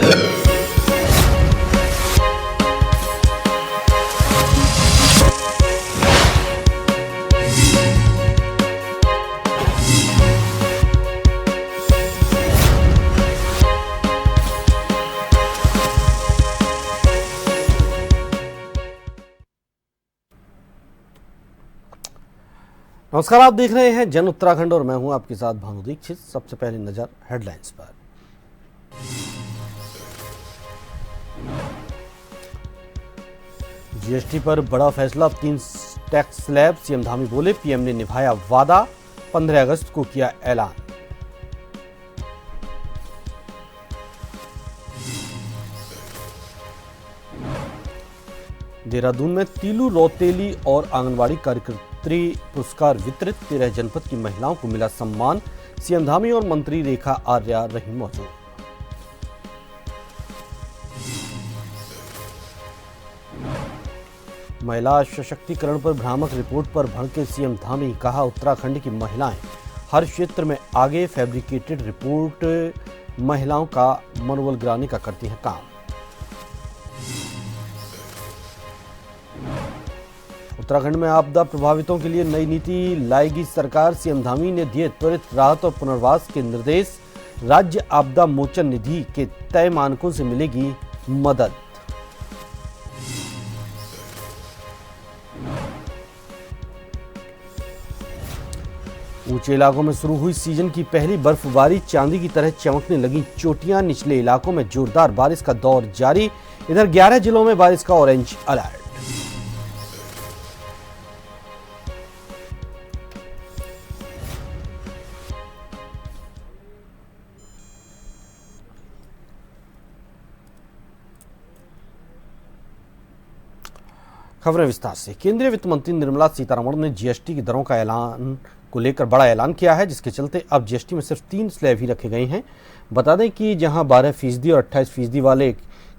नमस्कार, आप देख रहे हैं जन उत्तराखंड और मैं हूं आपके साथ भानु दीक्षित। सबसे पहले नजर हेडलाइंस पर। जीएसटी पर बड़ा फैसला, अब 3 टैक्स स्लैब। सीएम धामी बोले, पीएम ने निभाया वादा, 15 अगस्त को किया ऐलान। देहरादून में तीलू रौतेली और आंगनबाड़ी कार्यकर्त्री पुरस्कार वितरित। 13 जनपद की महिलाओं को मिला सम्मान। सीएम धामी और मंत्री रेखा आर्या रही मौजूद। महिला सशक्तिकरण पर भ्रामक रिपोर्ट पर भड़के सीएम धामी, कहा उत्तराखंड की महिलाएं हर क्षेत्र में आगे। फैब्रिकेटेड रिपोर्ट महिलाओं का मनोबल गिराने का करती है काम। उत्तराखंड में आपदा प्रभावितों के लिए नई नीति लाएगी सरकार। सीएम धामी ने दिए त्वरित राहत और पुनर्वास के निर्देश। राज्य आपदा मोचन निधि के तय मानकों से मिलेगी मदद। ऊंचे इलाकों में शुरू हुई सीजन की पहली बर्फबारी, चांदी की तरह चमकने लगी चोटियां। निचले इलाकों में जोरदार बारिश का दौर जारी। इधर 11 जिलों में बारिश का ऑरेंज अलर्ट। खबरें विस्तार से। केंद्रीय वित्त मंत्री निर्मला सीतारमण ने जीएसटी की दरों का ऐलान को लेकर बड़ा ऐलान किया है, जिसके चलते अब जीएसटी में सिर्फ 3 स्लैब ही रखे गए हैं। बता दें कि जहां 12% और 28% वाले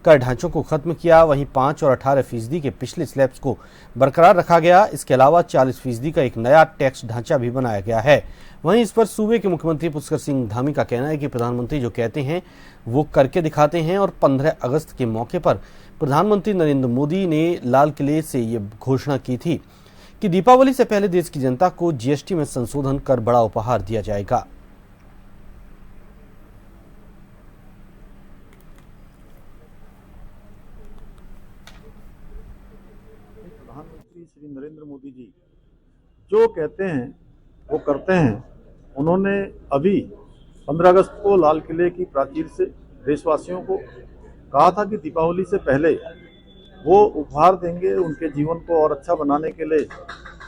कर ढांचों को खत्म किया, वहीं 5 और 18% के पिछले स्लैब्स को बरकरार रखा गया। इसके अलावा 40% का एक नया टैक्स ढांचा भी बनाया गया है। वहीं इस पर सूबे के मुख्यमंत्री पुष्कर सिंह धामी का कहना है कि प्रधानमंत्री जो कहते हैं वो करके दिखाते हैं और 15 अगस्त के मौके पर प्रधानमंत्री नरेंद्र मोदी ने लाल किले से ये घोषणा की थी कि दीपावली से पहले देश की जनता को जीएसटी में संशोधन कर बड़ा उपहार दिया जाएगा। प्रधानमंत्री श्री नरेंद्र मोदी जी जो कहते हैं वो करते हैं। उन्होंने अभी 15 अगस्त को लाल किले की प्राचीर से देशवासियों को कहा था कि दीपावली से पहले वो उपहार देंगे, उनके जीवन को और अच्छा बनाने के लिए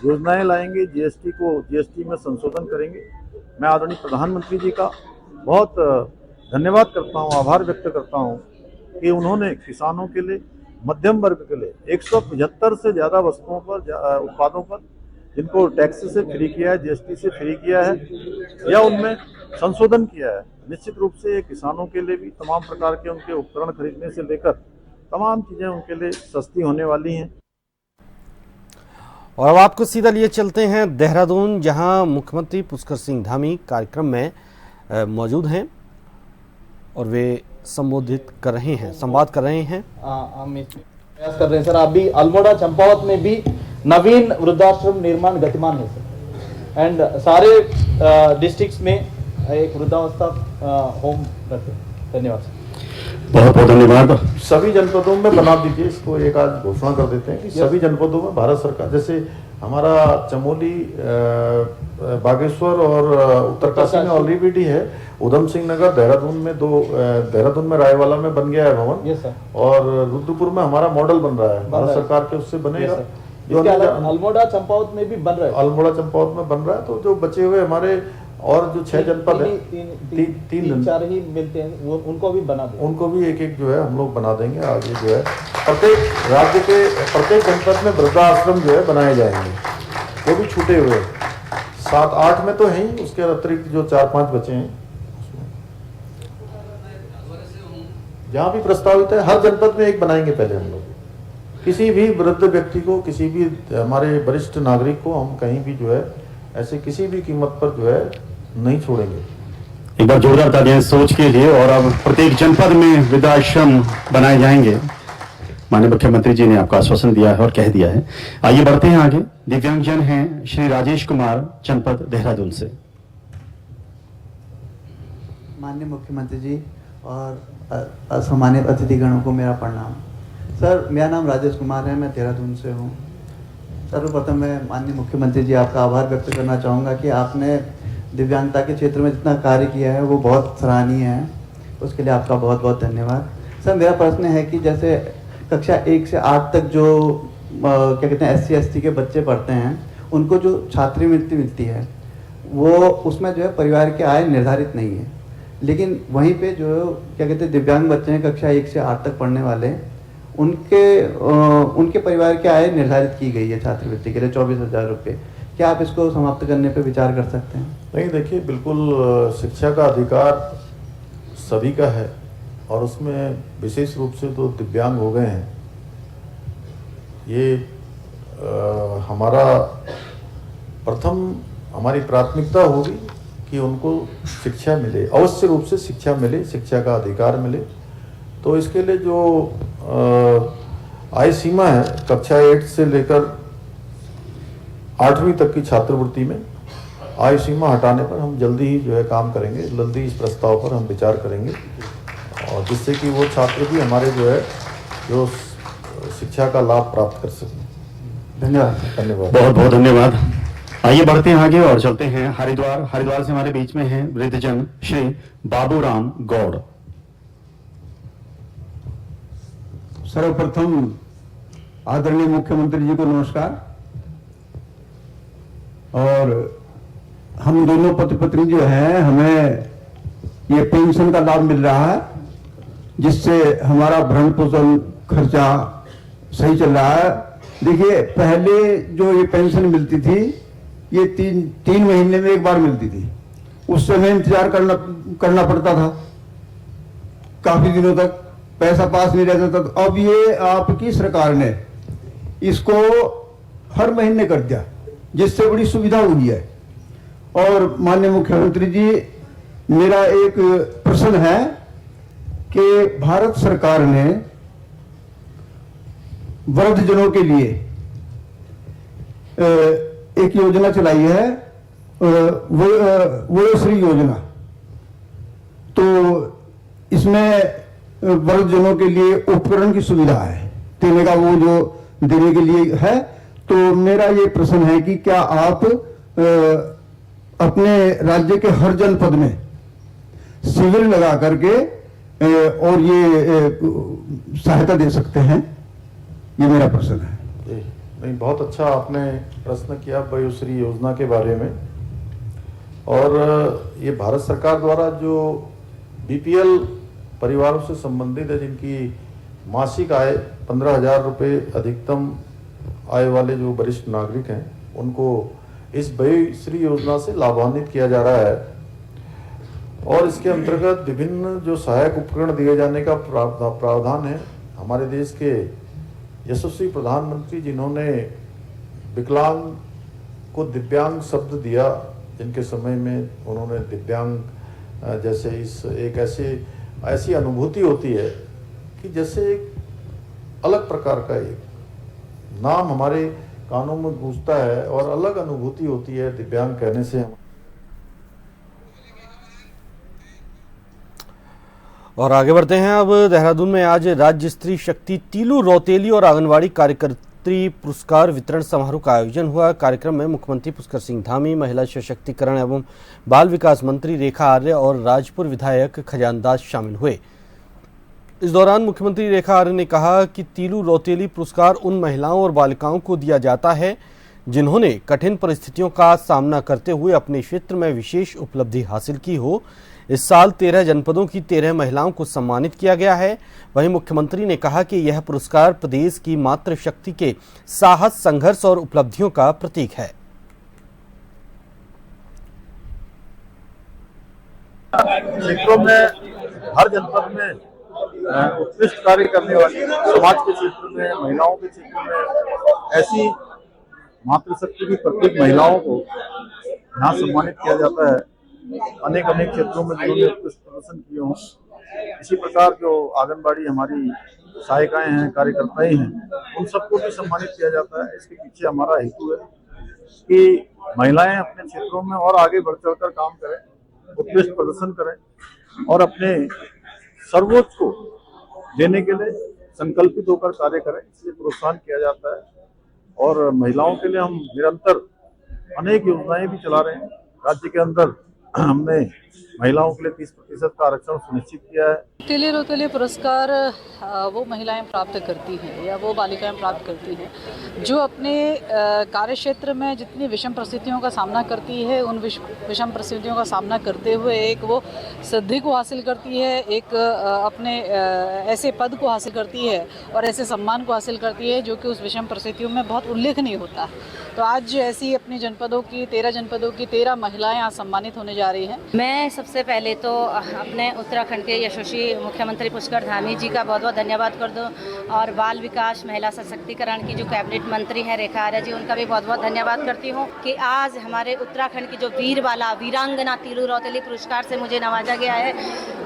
योजनाएं लाएंगे, जीएसटी में संशोधन करेंगे। मैं आदरणीय प्रधानमंत्री जी का बहुत धन्यवाद करता हूं, आभार व्यक्त करता हूं कि उन्होंने किसानों के लिए, मध्यम वर्ग के लिए 175 से ज़्यादा वस्तुओं पर, उत्पादों पर जिनको टैक्स से फ्री किया है, जीएसटी से फ्री किया है या उनमें संशोधन किया है। निश्चित रूप से ये किसानों के लिए भी तमाम प्रकार के उनके उपकरण खरीदने से लेकर तमाम चीजें उनके लिए सस्ती होने वाली हैं। और अब आपको सीधा लिए चलते हैं देहरादून, जहां मुख्यमंत्री पुष्कर सिंह धामी कार्यक्रम में मौजूद हैं और वे संबोधित कर रहे हैं, संवाद कर रहे हैं। हम प्रयास कर रहे हैं सर। अभी अल्मोड़ा चंपावत में भी नवीन वृद्धाश्रम निर्माण गतिमान है सर, एंड सारे डिस्ट्रिक्ट्स में एक वृद्धावस्था होम रखे। धन्यवाद सर। बहुत बहुत धन्यवाद। सभी जनपदों में बना दीजिए इसको, एक आज घोषणा कर देते हैं कि सभी जनपदों में भारत सरकार, जैसे हमारा चमोली, बागेश्वर और उत्तरकाशी में ऑलरेडी है। उधम सिंह नगर देहरादून में देहरादून में रायवाला में बन गया है भवन। Yes sir. और रुद्रपुर में हमारा मॉडल बन रहा है, भारत सरकार के उससे बनेगा। अल्मोड़ा चंपावत में भी बन रहा है, अल्मोड़ा चंपावत में बन रहा है। तो जो बचे हुए हमारे और जो 6 जनपद है, तीन चार ही मिलते हैं, वो उनको भी बना देंगे। उनको भी एक एक जो है हम लोग बना देंगे। आगे जो है प्रत्येक राज्य के प्रत्येक जनपद में वृद्धाश्रम जो है बनाए जाएंगे, वो भी छूटे हुए 7-8 में तो है ही, उसके अतिरिक्त जो 4-5 बचे हैं जहाँ भी प्रस्तावित है, हर जनपद में एक बनाएंगे पहले हम लोग। किसी भी वृद्ध व्यक्ति को, किसी भी हमारे वरिष्ठ नागरिक को हम कहीं भी जो है ऐसे किसी भी कीमत पर जो है नहीं छोड़ेंगे। एक बार जोरदार तालियां इस सोच के लिए। और अब प्रत्येक जनपद में वृद्धाश्रम बनाए जाएंगे, माननीय मुख्यमंत्री जी ने आपको आश्वासन दिया है और कह दिया है। आइए बढ़ते हैं आगे। दिव्यांगजन हैं श्री राजेश कुमार, जनपद देहरादून से। माननीय मुख्यमंत्री जी और सम्मानित अतिथिगणों को मेरा प्रणाम। सर, मेरा नाम राजेश कुमार है, मैं देहरादून से हूँ। सर्वप्रथम मैं माननीय मुख्यमंत्री जी आपका आभार व्यक्त करना चाहूँगा कि आपने दिव्यांगता के क्षेत्र में जितना कार्य किया है वो बहुत सराहनीय है, उसके लिए आपका बहुत बहुत धन्यवाद। सर, मेरा प्रश्न है कि जैसे कक्षा 1 से 8 तक जो क्या कहते हैं SC ST के बच्चे पढ़ते हैं, उनको जो छात्रवृत्ति मिलती है वो उसमें जो है परिवार की आय निर्धारित नहीं है, लेकिन वहीं पे जो क्या कहते हैं दिव्यांग बच्चे हैं कक्षा 1 से 8 तक पढ़ने वाले, उनके परिवार की आय निर्धारित की गई है छात्रवृत्ति के लिए 24,000 रुपये। क्या आप इसको समाप्त करने पर विचार कर सकते हैं? नहीं, देखिए, बिल्कुल शिक्षा का अधिकार सभी का है और उसमें विशेष रूप से तो दिव्यांग हो गए हैं। ये हमारा हमारी प्राथमिकता होगी कि उनको शिक्षा मिले, अवश्य रूप से शिक्षा मिले, शिक्षा का अधिकार मिले। तो इसके लिए जो आय सीमा है कक्षा 8 से लेकर 8वीं तक की छात्रवृत्ति में आय सीमा हटाने पर हम जल्दी ही जो है काम करेंगे, जल्दी इस प्रस्ताव पर हम विचार करेंगे, और जिससे कि वो छात्र भी हमारे जो शिक्षा का लाभ प्राप्त कर सकें। धन्यवाद। बहुत बहुत धन्यवाद। आइए बढ़ते हैं आगे और चलते हैं हरिद्वार से हमारे बीच में हैं वृद्धजन श्री बाबूराम गौड़। सर्वप्रथम आदरणीय मुख्यमंत्री जी को नमस्कार। और हम दोनों पति पत्नी जो हैं, हमें ये पेंशन का लाभ मिल रहा है, जिससे हमारा भरण पोषण खर्चा सही चल रहा है। देखिए, पहले जो ये पेंशन मिलती थी ये तीन महीने में एक बार मिलती थी, उस समय इंतजार करना पड़ता था, काफी दिनों तक पैसा पास नहीं रहता था। अब ये आपकी सरकार ने इसको हर महीने कर दिया, जिससे बड़ी सुविधा हुई है। और माननीय मुख्यमंत्री जी, मेरा एक प्रश्न है कि भारत सरकार ने वृद्धजनों के लिए एक योजना चलाई है, वयोश्री योजना। तो इसमें वृद्धजनों के लिए उपकरण की सुविधा है देने का, वो जो देने के लिए है। तो मेरा ये प्रश्न है कि क्या आप अपने राज्य के हर जनपद में शिविर लगा करके और ये सहायता दे सकते हैं? ये मेरा प्रश्न है। नहीं, बहुत अच्छा आपने प्रश्न किया वयोश्री योजना के बारे में। और ये भारत सरकार द्वारा जो BPL परिवारों से संबंधित है, जिनकी मासिक आय 15,000 रुपये अधिकतम आय वाले जो वरिष्ठ नागरिक हैं, उनको इस वयोश्री योजना से लाभान्वित किया जा रहा है। और इसके अंतर्गत विभिन्न जो सहायक उपकरण दिए जाने का प्रावधान है। हमारे देश के यशस्वी प्रधानमंत्री, जिन्होंने विकलांग को दिव्यांग शब्द दिया, जिनके समय में उन्होंने दिव्यांग जैसे एक ऐसी अनुभूति होती है कि जैसे एक अलग प्रकार का एक नाम हमारे कानों में गूंजता है और अलग अनुभूति होती है दिव्यांग कहने से। और आगे बढ़ते हैं। अब देहरादून में आज राज्य स्त्री शक्ति तीलू रौतेली और आंगनवाड़ी कार्यकर्त्री पुरस्कार वितरण समारोह का आयोजन हुआ। कार्यक्रम में मुख्यमंत्री पुष्कर सिंह धामी, महिला सशक्तिकरण एवं बाल विकास मंत्री रेखा आर्य और राजपुर विधायक खजान दास शामिल हुए। इस दौरान मुख्यमंत्री रेखा आर्य ने कहा कि तीलू रौतेली पुरस्कार उन महिलाओं और बालिकाओं को दिया जाता है जिन्होंने कठिन परिस्थितियों का सामना करते हुए अपने क्षेत्र में विशेष उपलब्धि हासिल की हो। इस साल 13 जनपदों की 13 महिलाओं को सम्मानित किया गया है। वहीं मुख्यमंत्री ने कहा कि यह पुरस्कार प्रदेश की मातृशक्ति के साहस, संघर्ष और उपलब्धियों का प्रतीक है। क्षेत्रों में, हर जनपद में उत्कृष्ट कार्य करने वाली, समाज के क्षेत्र में, महिलाओं के क्षेत्र में ऐसी मातृशक्ति की प्रत्येक महिलाओं को यहाँ सम्मानित किया जाता है। अनेक अनेक क्षेत्रों में जिन्होंने उत्कृष्ट प्रदर्शन किए हों। इसी प्रकार जो आंगनबाड़ी हमारी सहायिकाएं हैं, कार्यकर्ताएं हैं, उन सबको भी सम्मानित किया जाता है। इसके पीछे हमारा हेतु है कि महिलाएं अपने क्षेत्रों में और आगे बढ़ चढ़ कर काम करें, उत्कृष्ट प्रदर्शन करें और अपने सर्वोच्च को देने के लिए संकल्पित होकर कार्य करें, इसलिए प्रोत्साहन किया जाता है। और महिलाओं के लिए हम निरंतर अनेक योजनाएं भी चला रहे हैं। राज्य के अंदर हमने महिलाओं के लिए 30% का आरक्षण सुनिश्चित किया है। रौतेले रौतेले पुरस्कार वो महिलाएं प्राप्त करती हैं या वो बालिकाएं प्राप्त करती हैं जो अपने कार्य क्षेत्र में जितनी विषम परिस्थितियों का सामना करती है, उन विषम परिस्थितियों का सामना करते हुए एक वो सिद्धि को हासिल करती है, एक अपने ऐसे पद को हासिल करती है और ऐसे सम्मान को हासिल करती है जो कि उस विषम परिस्थितियों में बहुत उल्लेखनीय होता है। तो आज ऐसी अपनी जनपदों की 13 जनपदों की 13 महिलाएं आज सम्मानित होने जा रही हैं। मैं सबसे पहले तो अपने उत्तराखंड के यशस्वी मुख्यमंत्री पुष्कर धामी जी का बहुत बहुत धन्यवाद कर दूं और बाल विकास महिला सशक्तिकरण की जो कैबिनेट मंत्री हैं रेखा आर्या जी, उनका भी बहुत बहुत धन्यवाद करती हूं कि आज हमारे उत्तराखंड की जो वीरांगना तीलू रौतेली पुरस्कार से मुझे नवाजा गया है।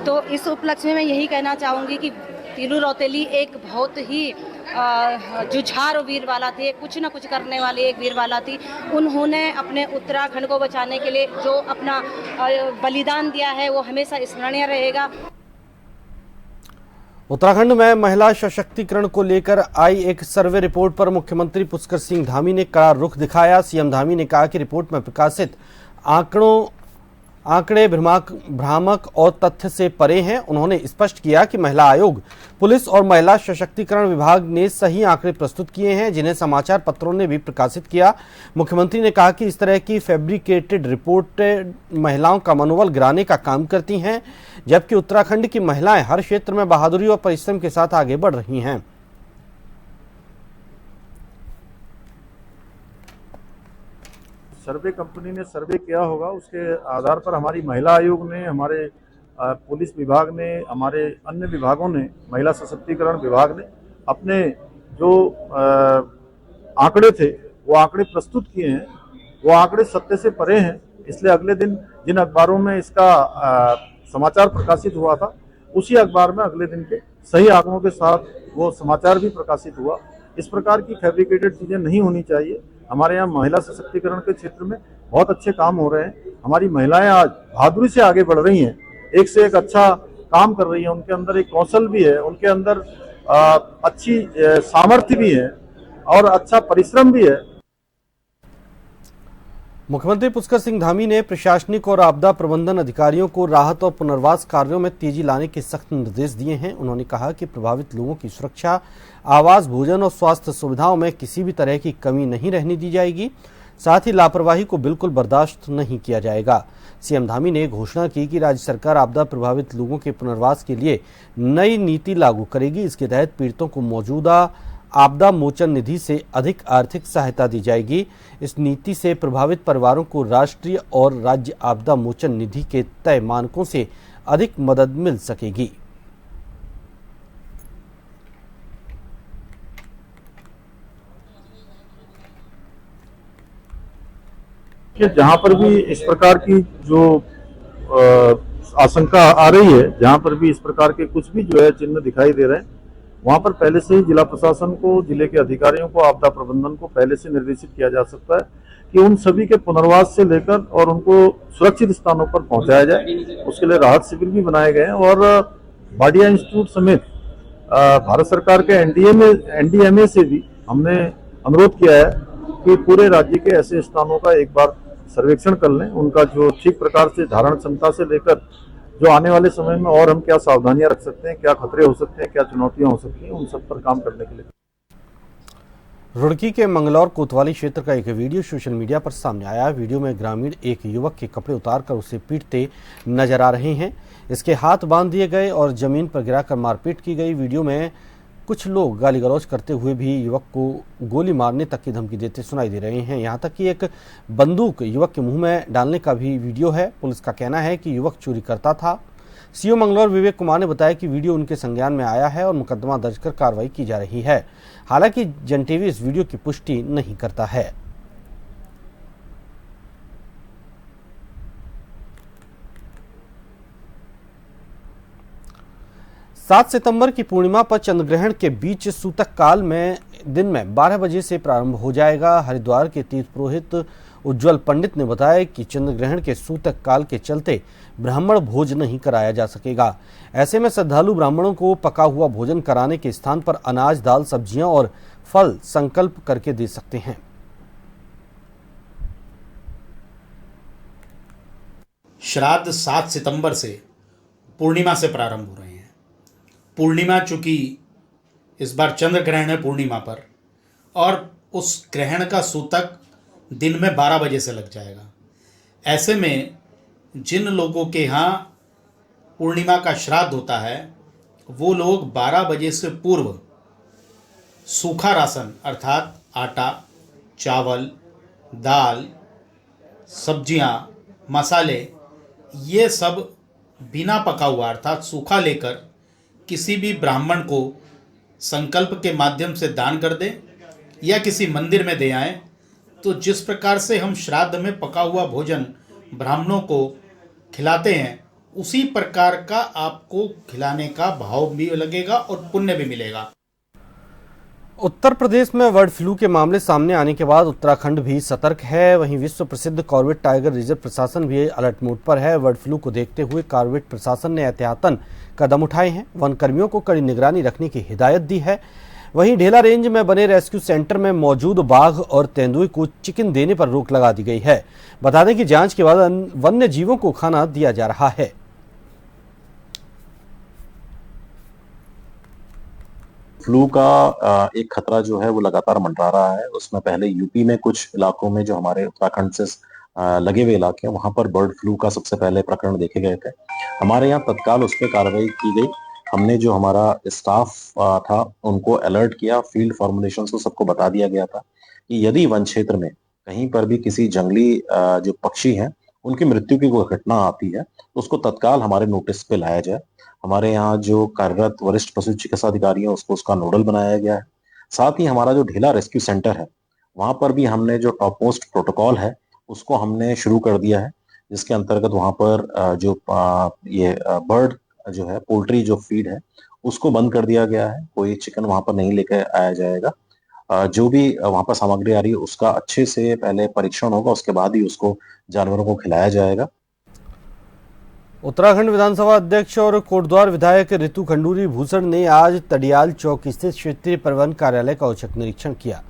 तो इस उपलक्ष्य में मैं यही कहना चाहूँगी कि तीलू रौतेली एक बहुत ही जुझारू वीरवाला थी, कुछ न कुछ करने वाली एक वीरवाला थी। उन्होंने अपने उत्तराखंड को बचाने के लिए जो अपना बलिदान दिया है वो हमेशा स्मरणीय रहेगा। उत्तराखंड में महिला सशक्तिकरण को लेकर आई एक सर्वे रिपोर्ट पर मुख्यमंत्री पुष्कर सिंह धामी ने कड़ा रुख दिखाया। सीएम धामी ने कहा कि रिपोर्ट में प्रकाशित आंकड़े भ्रामक और तथ्य से परे हैं। उन्होंने स्पष्ट किया कि महिला आयोग, पुलिस और महिला सशक्तिकरण विभाग ने सही आंकड़े प्रस्तुत किए हैं जिन्हें समाचार पत्रों ने भी प्रकाशित किया। मुख्यमंत्री ने कहा कि इस तरह की फैब्रिकेटेड रिपोर्ट महिलाओं का मनोबल गिराने का काम करती हैं, जबकि उत्तराखंड की महिलाएं हर क्षेत्र में बहादुरी और परिश्रम के साथ आगे बढ़ रही हैं। सर्वे कंपनी ने सर्वे किया होगा, उसके आधार पर हमारी महिला आयोग ने, हमारे पुलिस विभाग ने, हमारे अन्य विभागों ने, महिला सशक्तिकरण विभाग ने अपने जो आंकड़े थे वो आंकड़े प्रस्तुत किए हैं। वो आंकड़े सत्य से परे हैं, इसलिए अगले दिन जिन अखबारों में इसका समाचार प्रकाशित हुआ था उसी अखबार में अगले दिन के सही आंकड़ों के साथ वो समाचार भी प्रकाशित हुआ। इस प्रकार की फैब्रिकेटेड चीज़ें नहीं होनी चाहिए। हमारे यहाँ महिला सशक्तिकरण के क्षेत्र में बहुत अच्छे काम हो रहे हैं। हमारी महिलाएं आज बहादुरी से आगे बढ़ रही हैं, एक से एक अच्छा काम कर रही हैं। उनके अंदर एक कौशल भी है, उनके अंदर अच्छी सामर्थ्य भी है और अच्छा परिश्रम भी है। मुख्यमंत्री पुष्कर सिंह धामी ने प्रशासनिक और आपदा प्रबंधन अधिकारियों को राहत और पुनर्वास कार्यों में तेजी लाने के सख्त निर्देश दिए हैं। उन्होंने कहा कि प्रभावित लोगों की सुरक्षा, आवास, भोजन और स्वास्थ्य सुविधाओं में किसी भी तरह की कमी नहीं रहने दी जाएगी। साथ ही लापरवाही को बिल्कुल बर्दाश्त नहीं किया जाएगा। सीएम धामी ने घोषणा की कि राज्य सरकार आपदा प्रभावित लोगों के पुनर्वास के लिए नई नीति लागू करेगी। इसके तहत पीड़ितों को मौजूदा आपदा मोचन निधि से अधिक आर्थिक सहायता दी जाएगी। इस नीति से प्रभावित परिवारों को राष्ट्रीय और राज्य आपदा मोचन निधि के तय मानकों से अधिक मदद मिल सकेगी। जहां पर भी इस प्रकार की जो आशंका आ रही है, जहां पर भी इस प्रकार के कुछ भी जो है चिन्ह दिखाई दे रहे हैं, वहां पर पहले से ही जिला प्रशासन को, जिले के अधिकारियों को, आपदा प्रबंधन को पहले से निर्देशित किया जा सकता है कि उन सभी के पुनर्वास से लेकर और उनको सुरक्षित स्थानों पर पहुंचाया जाए। उसके लिए राहत शिविर भी बनाए गए हैं और भाटिया इंस्टीट्यूट समेत भारत सरकार के एनडीएमए से भी हमने अनुरोध किया है कि पूरे राज्य के ऐसे स्थानों का एक बार सर्वेक्षण कर लें, उनका जो ठीक प्रकार से धारण क्षमता से लेकर जो आने वाले समय में और हम क्या सावधानियां रख सकते हैं, क्या खतरे हो सकते हैं, क्या चुनौतियां हो सकती हैं, उन सब पर काम करने के लिए। रुड़की के मंगलौर कोतवाली क्षेत्र का एक वीडियो सोशल मीडिया पर सामने आया। वीडियो में ग्रामीण एक युवक के कपड़े उतारकर उसे पीटते नजर आ रहे हैं। इसके हाथ बांध दिए गए और जमीन पर गिराकर मारपीट की गई। वीडियो में कुछ लोग गाली गलौज करते हुए भी युवक को गोली मारने तक की धमकी देते सुनाई दे रहे हैं। यहाँ तक कि एक बंदूक युवक के मुंह में डालने का भी वीडियो है। पुलिस का कहना है कि युवक चोरी करता था। सीओ मंगलौर विवेक कुमार ने बताया कि वीडियो उनके संज्ञान में आया है और मुकदमा दर्ज कर कार्रवाई की जा रही है। हालांकि जन टीवी इस वीडियो की पुष्टि नहीं करता है। 7 सितंबर की पूर्णिमा पर चंद्रग्रहण के बीच सूतक काल में दिन में 12 बजे से प्रारंभ हो जाएगा। हरिद्वार के तीर्थ पुरोहित उज्जवल पंडित ने बताया कि चंद्रग्रहण के सूतक काल के चलते ब्राह्मण भोज नहीं कराया जा सकेगा। ऐसे में श्रद्धालु ब्राह्मणों को पका हुआ भोजन कराने के स्थान पर अनाज, दाल, सब्जियां और फल संकल्प करके दे सकते हैं। श्राद्ध 7 सितंबर से पूर्णिमा से प्रारंभ हो रहे हैं। पूर्णिमा चूंकि इस बार चंद्र ग्रहण है पूर्णिमा पर, और उस ग्रहण का सूतक दिन में 12 बजे से लग जाएगा। ऐसे में जिन लोगों के यहाँ पूर्णिमा का श्राद्ध होता है वो लोग 12 बजे से पूर्व सूखा राशन अर्थात आटा, चावल, दाल, सब्जियां, मसाले, ये सब बिना पका हुआ अर्थात सूखा लेकर किसी भी ब्राह्मण को संकल्प के माध्यम से दान कर दें या किसी मंदिर में दे आएं। तो जिस प्रकार से हम श्राद्ध में पका हुआ भोजन ब्राह्मणों को खिलाते हैं, उसी प्रकार का आपको खिलाने का भाव भी लगेगा और पुण्य भी मिलेगा। उत्तर प्रदेश में बर्ड फ्लू के मामले सामने आने के बाद उत्तराखंड भी सतर्क है। वहीं विश्व प्रसिद्ध कॉर्बेट टाइगर रिजर्व प्रशासन भी अलर्ट मोड पर है। बर्ड फ्लू को देखते हुए कॉर्बेट प्रशासन ने एहतियातन कदम उठाए हैं। वन कर्मियों को कड़ी निगरानी रखने की हिदायत दी है। वहीं ढेला रेंज में बने रेस्क्यू सेंटर में मौजूद बाघ और तेंदुए को चिकन देने पर रोक लगा दी गई है। बता दें कि जांच के बाद वन्य जीवों को खाना दिया जा रहा है। फ्लू का एक खतरा जो है वो लगातार मंडरा रहा है। उसमें पहले यूपी में कुछ इलाकों में जो हमारे उत्तराखंड से लगे हुए इलाके हैं वहां पर बर्ड फ्लू का सबसे पहले प्रकरण देखे गए थे। हमारे यहाँ तत्काल उस पर कार्रवाई की गई। हमने जो हमारा स्टाफ था उनको अलर्ट किया, फील्ड फॉर्मुलेशन को सबको बता दिया गया था कि यदि वन क्षेत्र में कहीं पर भी किसी जंगली जो पक्षी हैं उनकी मृत्यु की कोई घटना आती है तो उसको तत्काल हमारे नोटिस पे लाया जाए। हमारे यहाँ जो कार्यरत वरिष्ठ पशु चिकित्सा अधिकारी हैं उसको उसका नोडल बनाया गया है। साथ ही हमारा जो ढेला रेस्क्यू सेंटर है वहां पर भी हमने जो टॉप मोस्ट प्रोटोकॉल है उसको हमने शुरू कर दिया है, जिसके अंतर्गत वहां पर जो ये बर्ड जो है पोल्ट्री जो फीड है उसको बंद कर दिया गया है। कोई चिकन वहां पर नहीं लेकर आया जाएगा। जो भी वहां पर सामग्री आ रही है उसका अच्छे से पहले परीक्षण होगा, उसके बाद ही उसको जानवरों को खिलाया जाएगा। उत्तराखंड विधानसभा अध्यक्ष और कोटद्वार विधायक ऋतु खंडूरी भूषण ने आज तडियाल चौक स्थित क्षेत्रीय परिवहन कार्यालय का औचक निरीक्षण किया।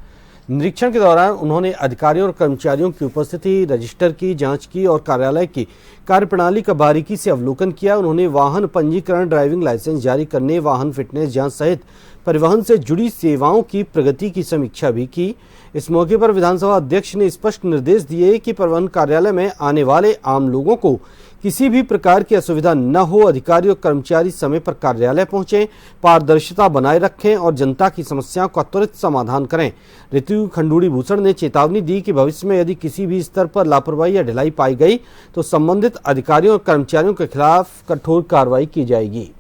निरीक्षण के दौरान उन्होंने अधिकारियों और कर्मचारियों की उपस्थिति, रजिस्टर की जांच की और कार्यालय की कार्यप्रणाली का बारीकी से अवलोकन किया। उन्होंने वाहन पंजीकरण, ड्राइविंग लाइसेंस जारी करने, वाहन फिटनेस जांच सहित परिवहन से जुड़ी सेवाओं की प्रगति की समीक्षा भी की। इस मौके पर विधानसभा अध्यक्ष ने स्पष्ट निर्देश दिए कि परिवहन कार्यालय में आने वाले आम लोगों को किसी भी प्रकार की असुविधा न हो। अधिकारी और कर्मचारी समय पर कार्यालय पहुंचे, पारदर्शिता बनाए रखें और जनता की समस्याओं का त्वरित समाधान करें। ऋतु खंडूरी भूषण ने चेतावनी दी कि भविष्य में यदि किसी भी स्तर पर लापरवाही या ढिलाई पाई गई तो संबंधित अधिकारियों और कर्मचारियों के खिलाफ कठोर कार्रवाई की जाएगी।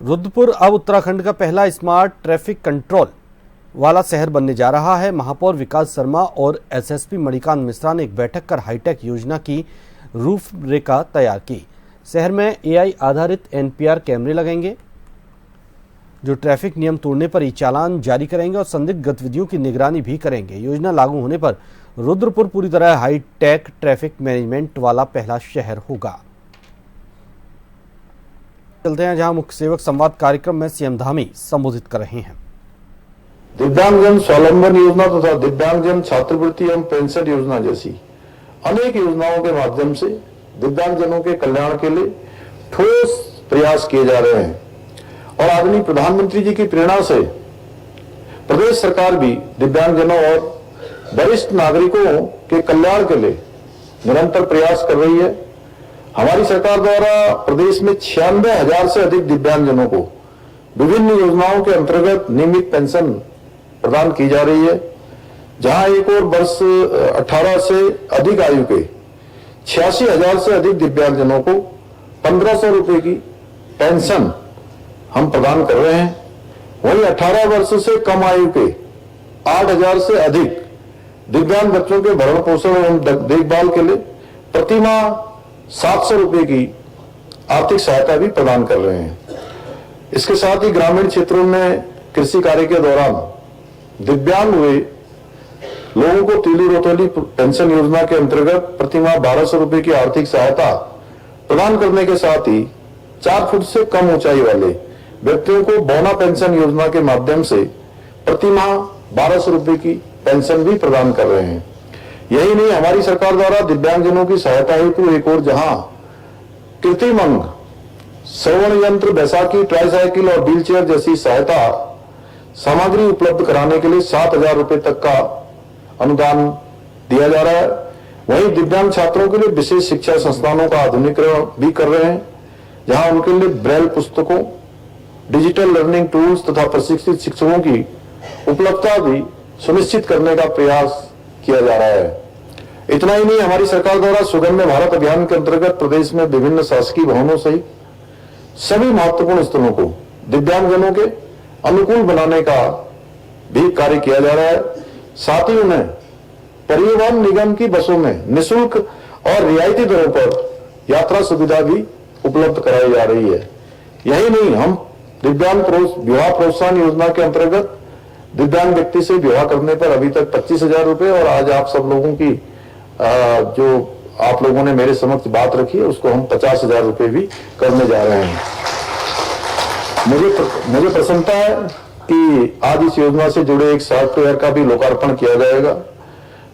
रुद्रपुर अब उत्तराखंड का पहला स्मार्ट ट्रैफिक कंट्रोल वाला शहर बनने जा रहा है। महापौर विकास शर्मा और एसएसपी मणिकांत मिश्रा ने एक बैठक कर हाईटेक योजना की रूपरेखा तैयार की। शहर में एआई आधारित एनपीआर कैमरे लगेंगे जो ट्रैफिक नियम तोड़ने पर ई चालान जारी करेंगे और संदिग्ध गतिविधियों की निगरानी भी करेंगे। योजना लागू होने पर रुद्रपुर पूरी तरह हाईटेक ट्रैफिक मैनेजमेंट वाला पहला शहर होगा। चलते हैं जहां मुख्य सेवक संवाद कार्यक्रम में सीएम धामी संबोधित कर रहे हैं। दिव्यांगजन स्वावलंबन योजना तथा दिव्यांगजन छात्रवृत्ति एवं पेंशन योजना जैसी अनेक योजनाओं के माध्यम से दिव्यांगजनों के कल्याण के लिए ठोस प्रयास किए जा रहे हैं और आदरणीय प्रधानमंत्री जी की प्रेरणा से प्रदेश सरकार भी दिव्यांगजनों और वरिष्ठ नागरिकों के कल्याण के लिए निरंतर प्रयास कर रही है। हमारी सरकार द्वारा प्रदेश में 96,000 से अधिक दिव्यांगजनों को विभिन्न योजनाओं के अंतर्गत नियमित पेंशन प्रदान की जा रही है, जहां एक और वर्ष 18 से अधिक आयु के 86,000 से अधिक दिव्यांगजनों को 1,500 रुपए की पेंशन हम प्रदान कर रहे हैं। वहीं 18 वर्ष से कम आयु के 8,000 से अधिक दिव्यांग बच्चों के भरण पोषण एवं देखभाल के लिए प्रति माह 700 रुपए की आर्थिक सहायता भी प्रदान कर रहे हैं। इसके साथ ही ग्रामीण क्षेत्रों में कृषि कार्य के दौरान दिव्यांग हुए लोगों को तीली रोतोली पेंशन योजना के अंतर्गत प्रति माह 1,200 रुपए की आर्थिक सहायता प्रदान करने के साथ ही 4 फुट से कम ऊंचाई वाले व्यक्तियों को बौना पेंशन योजना के माध्यम से प्रति माह 1,200 रुपए की पेंशन भी प्रदान कर रहे हैं। यही नहीं, हमारी सरकार द्वारा दिव्यांगजनों की सहायता हेतु एक और जहां कृत्रिम अंग, श्रवण यंत्र, बैसाखी, ट्राईसाइकिल और व्हील चेयर जैसी सहायता सामग्री उपलब्ध कराने के लिए 7,000 रुपए तक का अनुदान दिया जा रहा है। वहीं दिव्यांग छात्रों के लिए विशेष शिक्षा संस्थानों का आधुनिकीकरण भी कर रहे हैं, जहां उनके लिए ब्रेल पुस्तकों, डिजिटल लर्निंग टूल्स तथा प्रशिक्षित शिक्षकों की उपलब्धता भी सुनिश्चित करने का प्रयास किया जा रहा है। इतना ही नहीं, हमारी सरकार द्वारा सुगम्य भारत अभियान के अंतर्गत प्रदेश में विभिन्न शासकीय भवनों सहित सभी महत्वपूर्ण स्थलों को दिव्यांगजनों के अनुकूल बनाने का भी कार्य किया जा रहा है। साथ ही उन्हें परिवहन निगम की बसों में निःशुल्क और रियायती दरों पर यात्रा सुविधा भी उपलब्ध कराई जा रही है। यही नहीं, हम दिव्यांग विवाह प्रोत्साहन योजना के अंतर्गत दिव्यांग व्यक्ति से विवाह करने पर अभी तक 25,000 रुपए और आज आप सब लोगों की जो आप लोगों ने मेरे समक्ष बात रखी है उसको हम 50,000 रुपए भी करने जा रहे हैं। मुझे प्रसन्नता है कि आज इस योजना से जुड़े एक सॉफ्टवेयर का भी लोकार्पण किया जाएगा,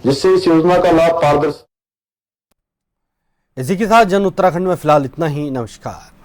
जिससे इस योजना का लाभ पारदर्शी। इसी के साथ जन उत्तराखंड में फिलहाल इतना ही। नमस्कार।